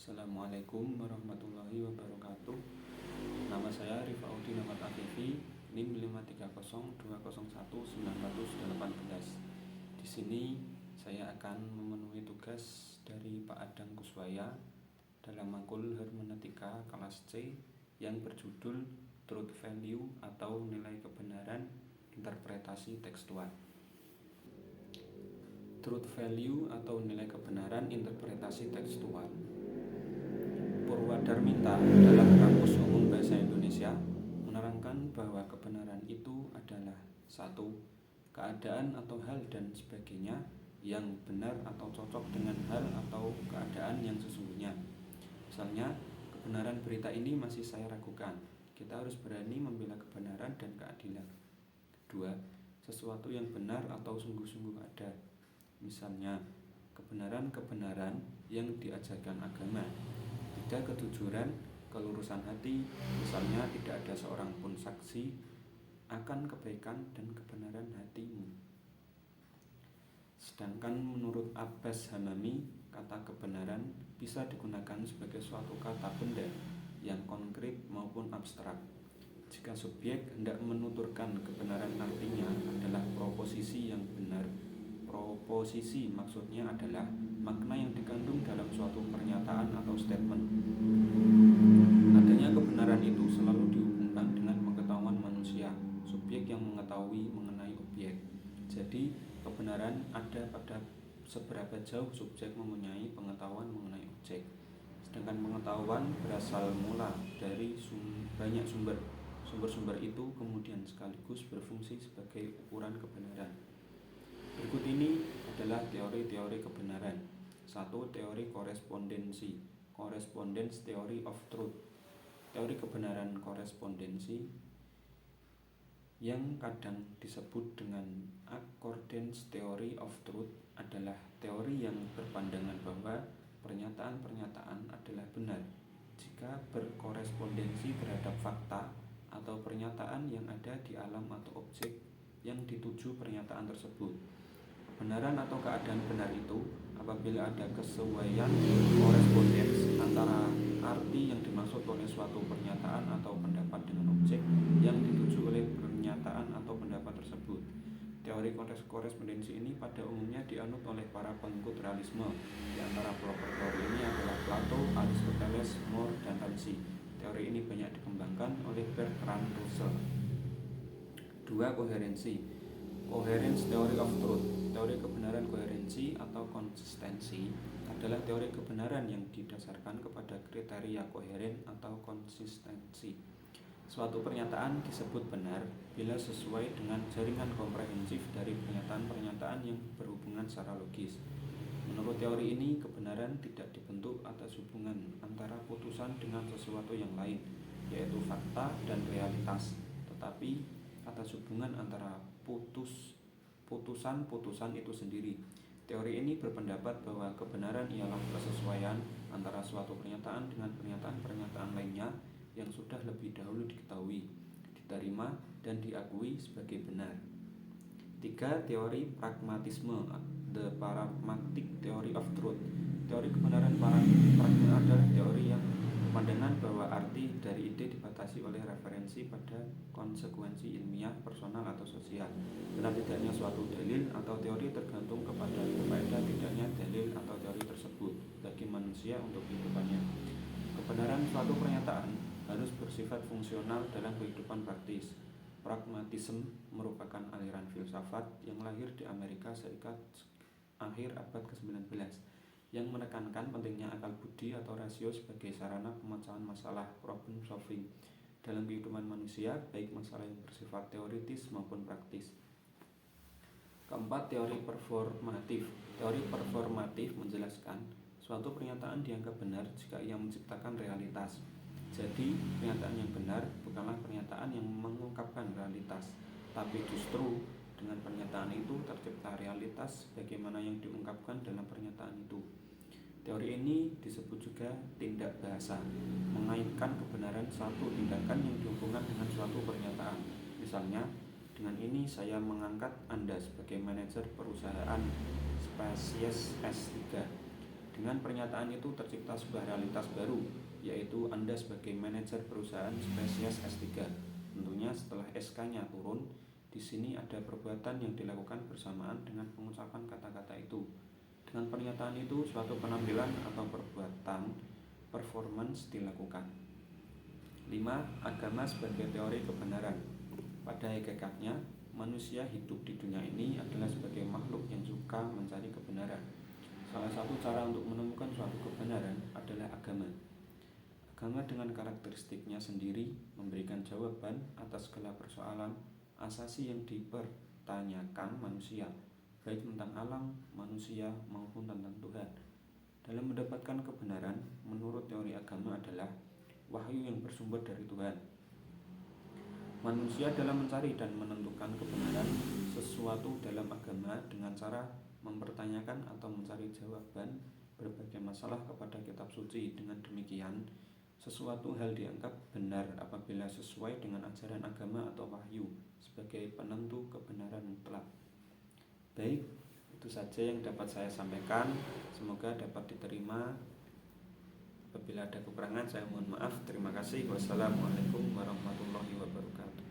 Assalamualaikum warahmatullahi wabarakatuh. Nama saya Rifaudin Ahmad Afifi, NIM 530201918. Di sini saya akan memenuhi tugas dari Pak Adang Kuswaya dalam makul hermeneutika kelas C yang berjudul Truth Value atau nilai kebenaran interpretasi tekstual. Truth value atau nilai kebenaran interpretasi tekstual. Purwadarminta dalam Kamus Umum Bahasa Indonesia menerangkan bahwa kebenaran itu adalah satu, keadaan atau hal dan sebagainya yang benar atau cocok dengan hal atau keadaan yang sesungguhnya. Misalnya, kebenaran berita ini masih saya ragukan. Kita harus berani membela kebenaran dan keadilan. Dua, sesuatu yang benar atau sungguh-sungguh ada. Misalnya, kebenaran-kebenaran yang diajarkan agama. Tiga, kejujuran, kelurusan hati, misalnya tidak ada seorang pun saksi akan kebaikan dan kebenaran hatimu. Sedangkan menurut Abbas Hamami, kata kebenaran bisa digunakan sebagai suatu kata benda yang konkret maupun abstrak. Jika subjek hendak menuturkan kebenaran, artinya adalah proposisi yang benar. Proposisi maksudnya adalah makna yang dikandung dalam suatu pernyataan atau statement. Adanya kebenaran itu selalu dihubungkan dengan pengetahuan manusia, subjek yang mengetahui mengenai objek. Jadi, kebenaran ada pada seberapa jauh subjek mempunyai pengetahuan mengenai objek. Sedangkan pengetahuan berasal mula dari banyak sumber. Sumber-sumber itu kemudian sekaligus berfungsi sebagai ukuran kebenaran. Berikut ini adalah teori-teori kebenaran. 1. Teori korespondensi, Correspondence Theory of Truth. Teori kebenaran korespondensi yang kadang disebut dengan Accordance Theory of Truth adalah teori yang berpandangan bahwa pernyataan-pernyataan adalah benar jika berkorespondensi terhadap fakta atau pernyataan yang ada di alam atau objek yang dituju pernyataan tersebut. Kebenaran atau keadaan benar itu apabila ada kesesuaian korespondens antara arti yang dimaksud oleh suatu pernyataan atau pendapat dengan objek yang dituju oleh pernyataan atau pendapat tersebut. Teori korespondensi ini pada umumnya dianut oleh para pengikut realisme. Di antara pelopor teori ini adalah Plato, Aristoteles, More, dan Ramsey. Teori ini banyak dikembangkan oleh Bertrand Russell. 2. Koherensi, Coherence Theory of Truth. Teori kebenaran koherensi atau konsistensi adalah teori kebenaran yang didasarkan kepada kriteria koheren atau konsistensi. Suatu pernyataan disebut benar bila sesuai dengan jaringan komprehensif dari pernyataan-pernyataan yang berhubungan secara logis. Menurut teori ini, kebenaran tidak dibentuk atas hubungan antara putusan dengan sesuatu yang lain, yaitu fakta dan realitas, tetapi atas hubungan antara putusan-putusan itu sendiri. Teori ini berpendapat bahwa kebenaran ialah kesesuaian antara suatu pernyataan dengan pernyataan-pernyataan lainnya yang sudah lebih dahulu diketahui, diterima, dan diakui sebagai benar. 3. Teori pragmatisme, The Pragmatic Theory of Truth. Teori kebenaran pragmatisme adalah teori yang berpandangan bahwa arti dari ide dibatasi oleh referensi pada konsekuensi ilmiah, personal, atau sosial. Benar tidaknya suatu dalil atau teori tergantung kepada faedah tidaknya dalil atau teori tersebut bagi manusia untuk kehidupannya. Kebenaran suatu pernyataan harus bersifat fungsional dalam kehidupan praktis. Pragmatisme merupakan aliran filsafat yang lahir di Amerika Serikat akhir abad ke-19 yang menekankan pentingnya akal budi atau rasio sebagai sarana pemecahan masalah problem solving dalam kehidupan manusia, baik masalah yang bersifat teoritis maupun praktis. 4. Teori performatif. Teori performatif menjelaskan suatu pernyataan dianggap benar jika ia menciptakan realitas. Jadi, pernyataan yang benar bukanlah pernyataan yang mengungkapkan realitas, tapi justru dengan pernyataan itu tercipta realitas bagaimana yang diungkapkan dalam pernyataan itu. Teori ini disebut juga tindak bahasa, mengaitkan kebenaran satu tindakan yang dihubungkan dengan suatu pernyataan. Misalnya, dengan ini saya mengangkat Anda sebagai manajer perusahaan spesies S3. Dengan pernyataan itu tercipta sebuah realitas baru, yaitu Anda sebagai manajer perusahaan spesies S3. Tentunya setelah SK-nya turun, di sini ada perbuatan yang dilakukan bersamaan dengan pengucapan kata-kata itu. Dengan pernyataan itu, suatu penampilan atau perbuatan performance dilakukan. 5. Agama sebagai teori kebenaran. Pada hakikatnya, manusia hidup di dunia ini adalah sebagai makhluk yang suka mencari kebenaran. Salah satu cara untuk menemukan suatu kebenaran adalah agama. Agama dengan karakteristiknya sendiri memberikan jawaban atas segala persoalan asasi yang dipertanyakan manusia, baik tentang alam, manusia, maupun tentang Tuhan. Dalam mendapatkan kebenaran, menurut teori agama adalah wahyu yang bersumber dari Tuhan. Manusia dalam mencari dan menentukan kebenaran sesuatu dalam agama dengan cara mempertanyakan atau mencari jawaban berbagai masalah kepada kitab suci. Dengan demikian, sesuatu hal dianggap benar apabila sesuai dengan ajaran agama atau wahyu sebagai penentu kebenaran mutlak. Baik, itu saja yang dapat saya sampaikan. Semoga dapat diterima. Apabila ada kekurangan, saya mohon maaf. Terima kasih. Wassalamualaikum warahmatullahi wabarakatuh.